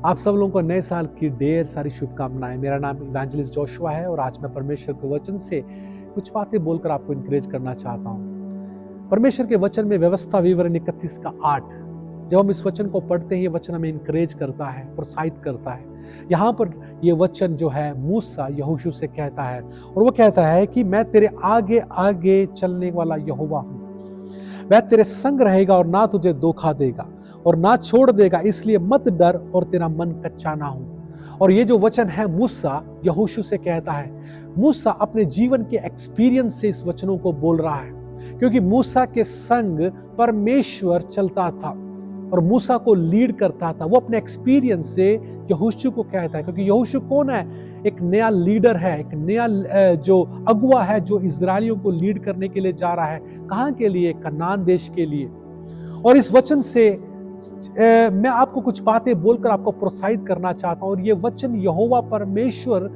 आप सब लोगों को नए साल की ढेर सारी शुभकामनाएं। मेरा नाम इवेंजलिस्ट जोशुआ है और आज मैं परमेश्वर के वचन से कुछ बातें बोलकर आपको इंकरेज करना चाहता हूं। परमेश्वर के वचन में व्यवस्था विवरण 31 का 8, जब हम इस वचन को पढ़ते हैं, ये वचन हमें इंकरेज करता है, प्रोत्साहित करता है। यहाँ पर ये वचन जो है मूसा यहोशू से कहता है और वो कहता है कि मैं तेरे आगे आगे चलने वाला यहोवा हूँ, वह तेरे संग रहेगा और ना तुझे धोखा देगा और ना छोड़ देगा, इसलिए मत डर और तेरा मन कच्चा ना हो। और ये जो वचन है मूसा यहोशू से कहता है। मूसा अपने जीवन के एक्सपीरियंस से इस वचनों को बोल रहा है, क्योंकि मूसा के संग परमेश्वर चलता था और मूसा को लीड करता था। वो अपने एक्सपीरियंस से यहोशू को कहता है, क्योंकि यहोशू कौन है? एक नया लीडर है, एक नया जो अगुआ है, जो इजरायलियों को लीड करने के लिए जा रहा है। कहां के लिए? कनान देश के लिए। और इस वचन से मैं आपको कुछ बातें बोलकर आपको प्रोत्साहित करना चाहता हूं। और ये वचन यहोवा परमेश्वर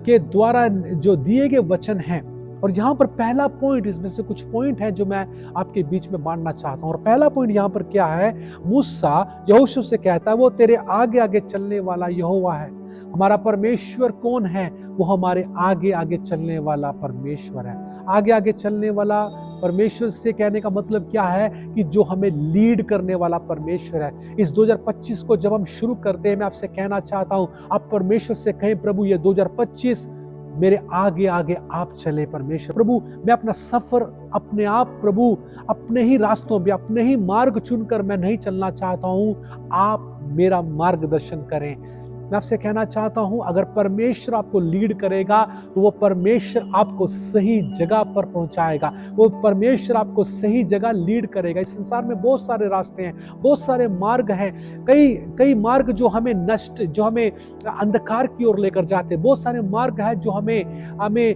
के द्वारा जो दिए गए वचन हैं। और यहाँ पर पहला पॉइंट, इसमें से कुछ पॉइंट है जो मैं आपके बीच में बांटना चाहता हूँ। और पहला पॉइंट यहाँ पर क्या है? मूसा यहोशू से कहता है वो तेरे आगे आगे चलने वाला यहोवा है। हमारा परमेश्वर कौन है? वो हमारे आगे आगे चलने वाला परमेश्वर है। आगे आगे चलने वाला परमेश्वर से कहने का मतलब क्या है? कि जो हमें लीड करने वाला परमेश्वर है। इस 2025 को जब हम शुरू करते हैं, मैं आपसे कहना चाहता हूं, आप परमेश्वर से कहें, प्रभु ये 2025 मेरे आगे आगे आप चले। परमेश्वर प्रभु, मैं अपना सफर अपने आप प्रभु अपने ही रास्तों पे, अपने ही मार्ग चुनकर मैं नहीं चलना चाहता हूं, आप मेरा मार्गदर्शन करें। मैं आपसे कहना चाहता हूं, अगर परमेश्वर आपको लीड करेगा तो वो परमेश्वर आपको सही जगह पर पहुंचाएगा। वो परमेश्वर आपको सही जगह लीड करेगा। इस संसार में बहुत सारे रास्ते हैं, बहुत सारे मार्ग हैं। कई मार्ग जो हमें नष्ट, जो हमें अंधकार की ओर लेकर जाते हैं। बहुत सारे मार्ग हैं जो हमें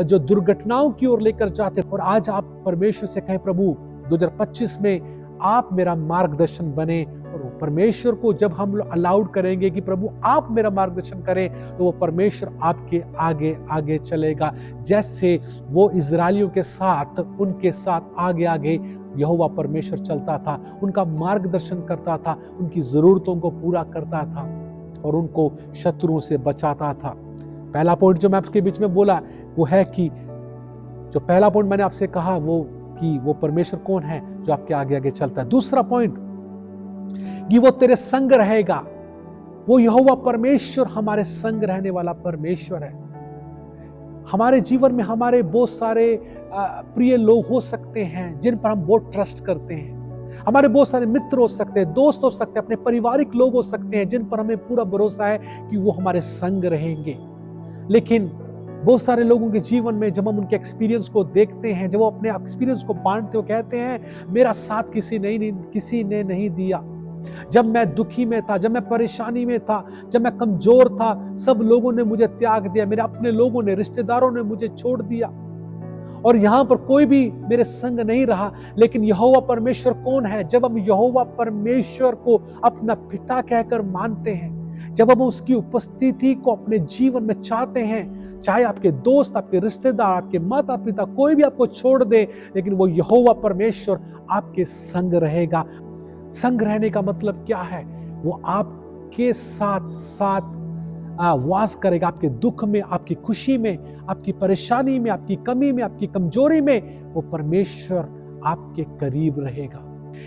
जो दुर्घटनाओं की ओर लेकर जाते हैं। और आज आप परमेश्वर से कहें, प्रभु 2025 में आप मेरा मार्गदर्शन बने। और परमेश्वर को जब हम अलाउड करेंगे कि प्रभु आप मेरा मार्गदर्शन करें, तो वो परमेश्वर आपके आगे आगे चलेगा। जैसे वो इजरायलियों के साथ, उनके साथ आगे आगे यहोवा परमेश्वर चलता था, उनका मार्गदर्शन करता था, उनकी जरूरतों को पूरा करता था और उनको शत्रुओं से बचाता था। पहला पॉइंट जो मैं आपके बीच में बोला वो है कि जो पहला पॉइंट मैंने आपसे कहा वो कि वो परमेश्वर कौन है जो आपके आगे आगे चलता है। दूसरा पॉइंट कि वो तेरे संग रहेगा। वो यहोवा परमेश्वर हमारे संग रहने वाला परमेश्वर है। हमारे जीवन में हमारे बहुत सारे प्रिय लोग हो सकते हैं जिन पर हम बहुत ट्रस्ट करते हैं। हमारे बहुत सारे मित्र हो सकते हैं, दोस्त हो सकते हैं, अपने पारिवारिक लोग हो सकते हैं जिन पर हमें पूरा भरोसा है कि वो हमारे संग रहेंगे। लेकिन बहुत सारे लोगों के जीवन में जब हम उनके एक्सपीरियंस को देखते हैं, जब वो अपने एक्सपीरियंस को बांटते हो, कहते हैं मेरा साथ किसी ने नहीं दिया। जब मैं दुखी में था, जब मैं परेशानी में था, जब मैं कमजोर था, सब लोगों ने मुझे त्याग दिया। मेरे अपने लोगों ने, रिश्तेदारों ने मुझे छोड़ दिया और यहां पर कोई भी मेरे संग नहीं रहा। लेकिन यहोवा परमेश्वर कौन है? जब हम यहोवा परमेश्वर को अपना पिता कहकर मानते हैं, जब हम उसकी उपस्थिति को अपने जीवन में चाहते हैं, चाहे आपके दोस्त, आपके रिश्तेदार, आपके माता पिता कोई भी आपको छोड़ दे, लेकिन वो यहोवा परमेश्वर आपके संग रहेगा। संग रहने का मतलब क्या है? वो आपके साथ साथ वास करेगा। आपके दुख में, आपकी खुशी में, आपकी परेशानी में, आपकी कमी में, आपकी कमजोरी में वो परमेश्वर आपके करीब रहेगा।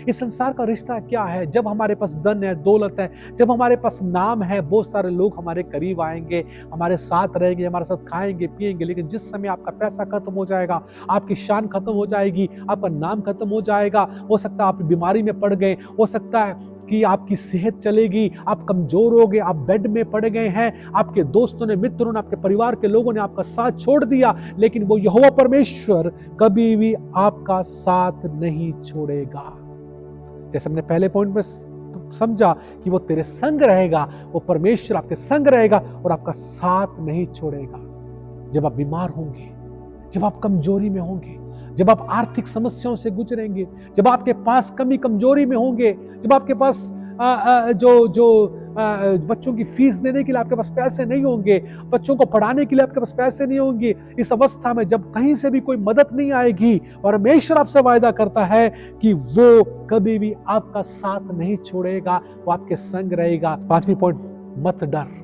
इस संसार का रिश्ता क्या है? जब हमारे पास धन है, दौलत है, जब हमारे पास नाम है, बहुत सारे लोग हमारे करीब आएंगे, हमारे साथ रहेंगे, हमारे साथ खाएंगे पिएंगे। लेकिन जिस समय आपका पैसा खत्म हो जाएगा, आपकी शान खत्म हो जाएगी, आपका नाम खत्म हो जाएगा, हो सकता है आप बीमारी में पड़ गए, हो सकता है कि आपकी सेहत चलेगी, आप कमजोर हो गए, आप बेड में पड़ गए हैं, आपके दोस्तों ने, मित्रों ने, आपके परिवार के लोगों ने आपका साथ छोड़ दिया, लेकिन वो यहोवा परमेश्वर कभी भी आपका साथ नहीं छोड़ेगा। जैसे हमने पहले पॉइंट में समझा कि वो तेरे संग रहेगा, वो परमेश्वर आपके संग रहेगा और आपका साथ नहीं छोड़ेगा। जब आप बीमार होंगे, जब आप कमजोरी में होंगे, जब आप आर्थिक समस्याओं से गुजरेंगे, जब आपके पास कमी कमजोरी में होंगे, जब आपके पास जो बच्चों की फीस देने के लिए आपके पास पैसे नहीं होंगे, बच्चों को पढ़ाने के लिए आपके पास पैसे नहीं होंगे, इस अवस्था में जब कहीं से भी कोई मदद नहीं आएगी, परमेश्वर आपसे वायदा करता है कि वो कभी भी आपका साथ नहीं छोड़ेगा, वो आपके संग रहेगा। 5वां पॉइंट, मत डर।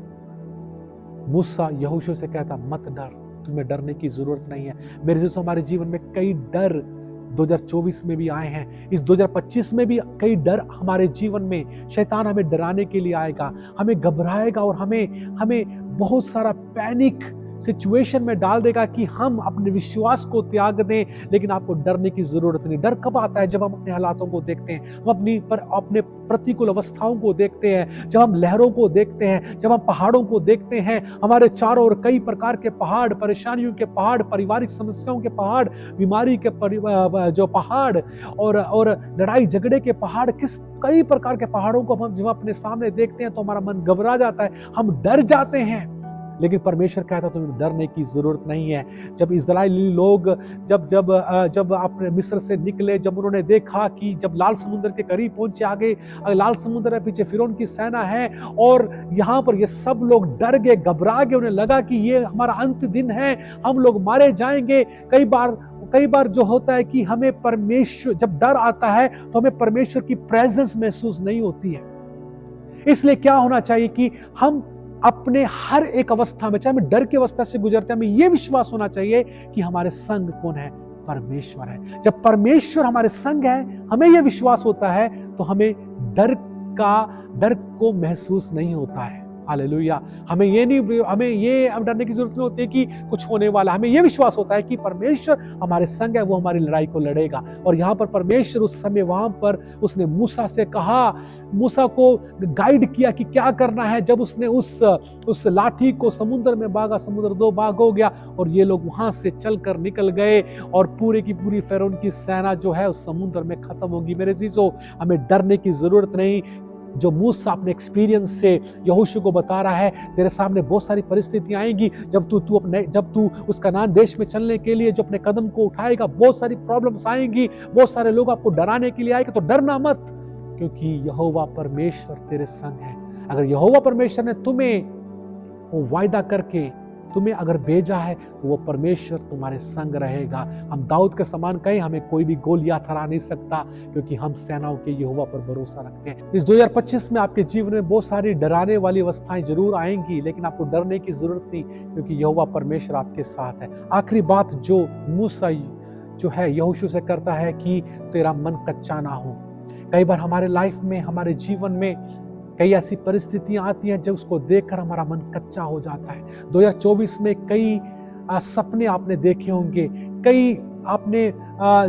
मूसा यहोशू से कहता मत डर, तुम्हें डरने की जरूरत नहीं है। मेरे दोस्तों, हमारे जीवन में कई डर 2024 में भी आए हैं, इस 2025 में भी कई डर हमारे जीवन में शैतान हमें डराने के लिए आएगा, हमें घबराएगा और हमें बहुत सारा पैनिक सिचुएशन में डाल देगा कि हम अपने विश्वास को त्याग दें। लेकिन आपको डरने की जरूरत नहीं। डर कब आता है? जब हम अपने हालातों को देखते हैं, हम अपने प्रतिकूल अवस्थाओं को देखते हैं, जब हम लहरों को देखते हैं, जब हम पहाड़ों को देखते हैं, हमारे चारों ओर कई प्रकार के पहाड़, परेशानियों के पहाड़, पारिवारिक समस्याओं के पहाड़, बीमारी के जो पहाड़ और लड़ाई झगड़े के पहाड़, कई प्रकार के पहाड़ों को हम जब अपने सामने देखते हैं तो हमारा मन घबरा जाता है, हम डर जाते हैं। लेकिन परमेश्वर कहता तुम्हें डरने की जरूरत नहीं है। जब इस्राएली लोग जब अपने मिस्र से निकले, जब उन्होंने देखा कि जब लाल समुद्र के करीब पहुंचे, आगे लाल समुद्र है, पीछे फिरौन की सेना है और यहाँ पर ये सब लोग डर गए, घबरा गए, उन्हें लगा कि ये हमारा अंत दिन है, हम लोग मारे जाएंगे। कई बार जो होता है कि हमें परमेश्वर, जब डर आता है तो हमें परमेश्वर की प्रेजेंस महसूस नहीं होती है। इसलिए क्या होना चाहिए कि हम अपने हर एक अवस्था में, चाहे हम डर की अवस्था से गुजरते हैं, हमें यह विश्वास होना चाहिए कि हमारे संग कौन है? परमेश्वर है। जब परमेश्वर हमारे संग है, हमें यह विश्वास होता है तो हमें डर को महसूस नहीं होता है। हालेलुया। हमें ये डरने की जरूरत नहीं होती है कि कुछ होने वाला। हमें यह विश्वास होता है कि परमेश्वर हमारे संग है, वो हमारी लड़ाई को लड़ेगा। और यहाँ पर परमेश्वर उस समय वहां पर उसने मूसा से कहा, मूसा को गाइड किया कि क्या करना है। जब उसने उस लाठी को समुद्र में बागा, समुद्र दो भाग हो गया और ये लोग वहां से चलकर निकल गए और पूरी की पूरी फिरौन की सेना जो है उस समुद्र में खत्म होगी। मेरे अजीजों, हमें डरने की जरूरत नहीं। जो मूसा अपने एक्सपीरियंस से यहोशू को बता रहा है, तेरे सामने बहुत सारी परिस्थितियां आएंगी। जब तू उस कनान देश में चलने के लिए जो अपने कदम को उठाएगा, बहुत सारी प्रॉब्लम्स आएंगी, बहुत सारे लोग आपको डराने के लिए आएंगे। तो डरना मत, क्योंकि यहोवा परमेश्वर तेरे संग है। अगर यहोवा परमेश्वर ने तुम्हें वो वायदा करके तुम्हें अगर भेजा है तो वो परमेश्वर तुम्हारे संग रहेगा। हम दाऊद के समान कहें, हमें कोई भी गोलियात हरा नहीं सकता, क्योंकि हम सेनाओं के यहोवा पर भरोसा रखते हैं। इस 2025 में आपके जीवन में बहुत सारी डराने वाली अवस्थाएं जरूर आएंगी, लेकिन आपको डरने की जरूरत नहीं, क्योंकि यहोवा परमेश्वर आपके साथ है। आखिरी बात जो मूसा जो है यहोशू से करता है कि तेरा मन कच्चा ना हो। कई बार हमारे लाइफ में, हमारे जीवन में कई ऐसी परिस्थितियां आती हैं जब उसको देखकर हमारा मन कच्चा हो जाता है। 2024 में कई सपने आपने देखे होंगे, कई आपने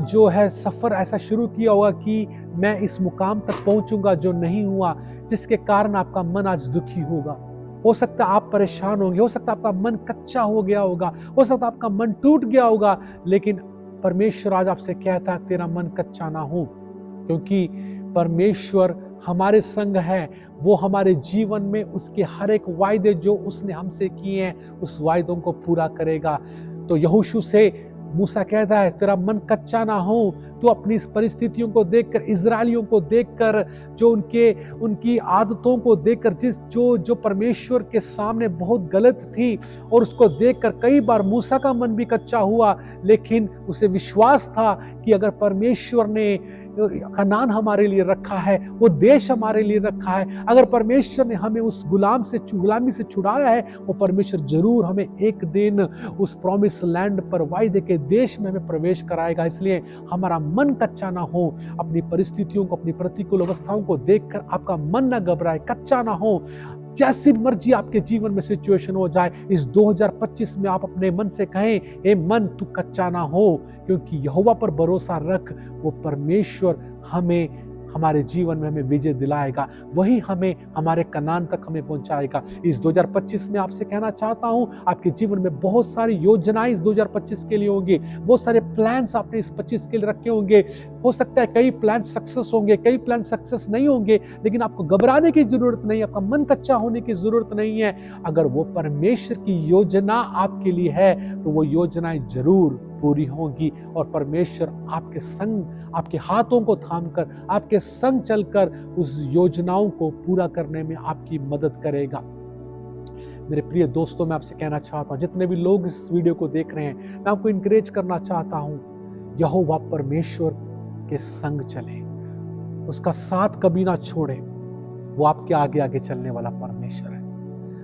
जो है सफर ऐसा शुरू किया होगा कि मैं इस मुकाम तक पहुंचूंगा, जो नहीं हुआ, जिसके कारण आपका मन आज दुखी होगा। हो सकता है आप परेशान होंगे, हो सकता है आपका मन कच्चा हो गया होगा, हो सकता है आपका मन टूट गया होगा। लेकिन परमेश्वर आज आपसे कहता है तेरा मन कच्चा ना हो, क्योंकि परमेश्वर हमारे संग है। वो हमारे जीवन में उसके हर एक वायदे जो उसने हमसे किए हैं, उस वायदों को पूरा करेगा। तो यहोशू से मूसा कहता है तेरा मन कच्चा ना हो। तो अपनी इस परिस्थितियों को देखकर, इजरायलियों को देखकर, जो उनकी आदतों को देखकर, जो परमेश्वर के सामने बहुत गलत थी, और उसको देखकर कई बार मूसा का मन भी कच्चा हुआ। लेकिन उसे विश्वास था कि अगर परमेश्वर ने कनान हमारे लिए रखा है, वो देश हमारे लिए रखा है, अगर परमेश्वर ने हमें उस गुलामी से छुड़ाया है, वो परमेश्वर जरूर हमें एक दिन उस प्रॉमिस लैंड पर, वायदे के देश में हमें प्रवेश कराएगा। इसलिए हमारा मन कच्चा ना हो। अपनी परिस्थितियों को, अपनी प्रतिकूल अवस्थाओं को देखकर आपका मन ना घबराए, कच्चा ना हो। जैसी मर्जी आपके जीवन में सिचुएशन हो जाए, इस 2025 में आप अपने मन से कहें, ए मन तू कच्चा ना हो, क्योंकि यहोवा पर भरोसा रख। वो परमेश्वर हमें, हमारे जीवन में हमें विजय दिलाएगा, वही हमें हमारे कनान तक हमें पहुंचाएगा। इस 2025 में आपसे कहना चाहता हूं, आपके जीवन में बहुत सारी योजनाएं इस 2025 के लिए होंगी, बहुत सारे प्लान्स आपने इस 25 के लिए रखे होंगे। हो सकता है कई प्लान सक्सेस होंगे, कई प्लान सक्सेस नहीं होंगे, लेकिन आपको घबराने की जरूरत नहीं, आपका मन कच्चा होने की जरूरत नहीं है। अगर वो परमेश्वर की योजना आपके लिए है तो वो योजनाएं जरूर पूरी होंगी और परमेश्वर आपके संग, आपके हाथों को थामकर, आपके संग चलकर उस योजनाओं को पूरा करने में आपकी मदद करेगा। मेरे प्रिय दोस्तों, मैं आपसे कहना चाहता हूं, जितने भी लोग इस वीडियो को देख रहे हैं, मैं आपको इंकरेज करना चाहता हूं, यहोवा परमेश्वर के संग चले, उसका साथ कभी ना छोड़े। वो आपके आगे आगे चलने वाला परमेश्वर है,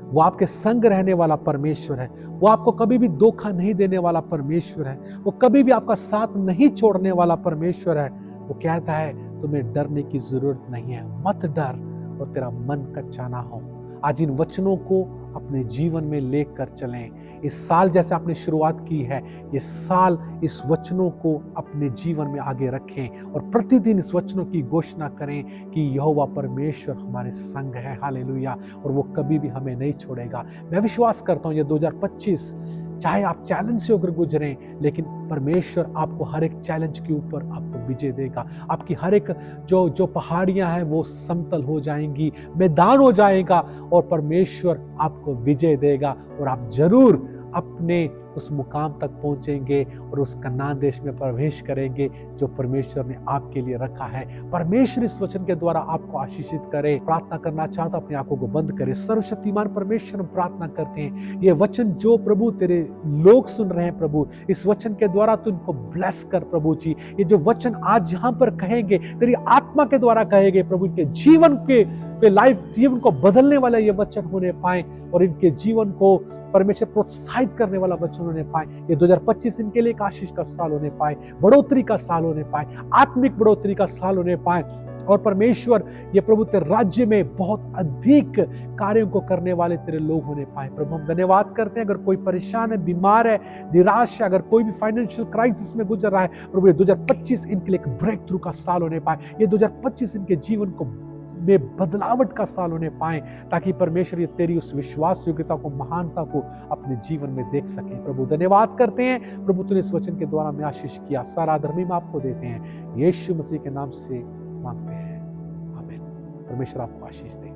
वो आपके संग रहने वाला परमेश्वर है, वो आपको कभी भी धोखा नहीं देने वाला परमेश्वर है, वो कभी भी आपका साथ नहीं छोड़ने वाला परमेश्वर है। वो कहता है तुम्हें डरने की जरूरत नहीं है, मत डर और तेरा मन कच्चा ना हो। आज इन वचनों को अपने जीवन में लेकर चलें। इस साल जैसे आपने शुरुआत की है, ये साल इस वचनों को अपने जीवन में आगे रखें और प्रतिदिन इस वचनों की घोषणा करें कि यहोवा परमेश्वर हमारे संग है। हालेलुया। और वो कभी भी हमें नहीं छोड़ेगा। मैं विश्वास करता हूँ ये 2025 चाहे आप चैलेंज से होकर गुजरें, लेकिन परमेश्वर आपको हर एक चैलेंज के ऊपर आपको विजय देगा। आपकी हर एक जो पहाड़ियां हैं वो समतल हो जाएंगी, मैदान हो जाएगा और परमेश्वर आपको विजय देगा और आप जरूर अपने उस मुकाम तक पहुंचेंगे और उस कनान देश में प्रवेश करेंगे जो परमेश्वर ने आपके लिए रखा है। परमेश्वर इस वचन के द्वारा आपको आशीषित करे। प्रार्थना करना चाहता, अपनी आंखों को बंद करे। सर्वशक्तिमान परमेश्वर, हम प्रार्थना करते हैं, ये वचन जो प्रभु तेरे लोग सुन रहे हैं प्रभु, इस वचन के द्वारा तू इनको ब्लेस कर प्रभु जी। ये जो वचन आज यहाँ पर कहेंगे, तेरी आत्मा के द्वारा कहेंगे प्रभु, इनके जीवन के लाइफ, जीवन को बदलने वाला ये वचन होने पाए और इनके जीवन को परमेश्वर प्रोत्साहित करने वाला वचन होने पाए। ये 2025 इनके लिए एक आशीष का साल होने पाए, बढ़ोतरी का साल होने पाए, आत्मिक बढ़ोतरी का साल होने पाए और परमेश्वर ये प्रभु तेरे राज्य में बहुत अधिक कार्यों को करने वाले तेरे लोग होने पाए। प्रभु हम धन्यवाद करते हैं। अगर कोई परेशान है, बीमार है, निराश है, अगर कोई भी फाइनेंशियल क्राइसिस में गुजर रहा है, प्रभु ये 2025 इनके लिए एक ब्रेक थ्रू का साल होने पाए। ये 2025 इनके जीवन को में बदलावट का साल होने पाए, ताकि परमेश्वर ये तेरी उस विश्वास योग्यता को, महानता को अपने जीवन में देख सके। प्रभु धन्यवाद करते हैं। प्रभु तूने इस वचन के द्वारा में आशीष किया, सारा धर्मी में आपको देते हैं, यीशु मसीह के नाम से मांगते हैं, आमीन। परमेश्वर आपको आशीष दे।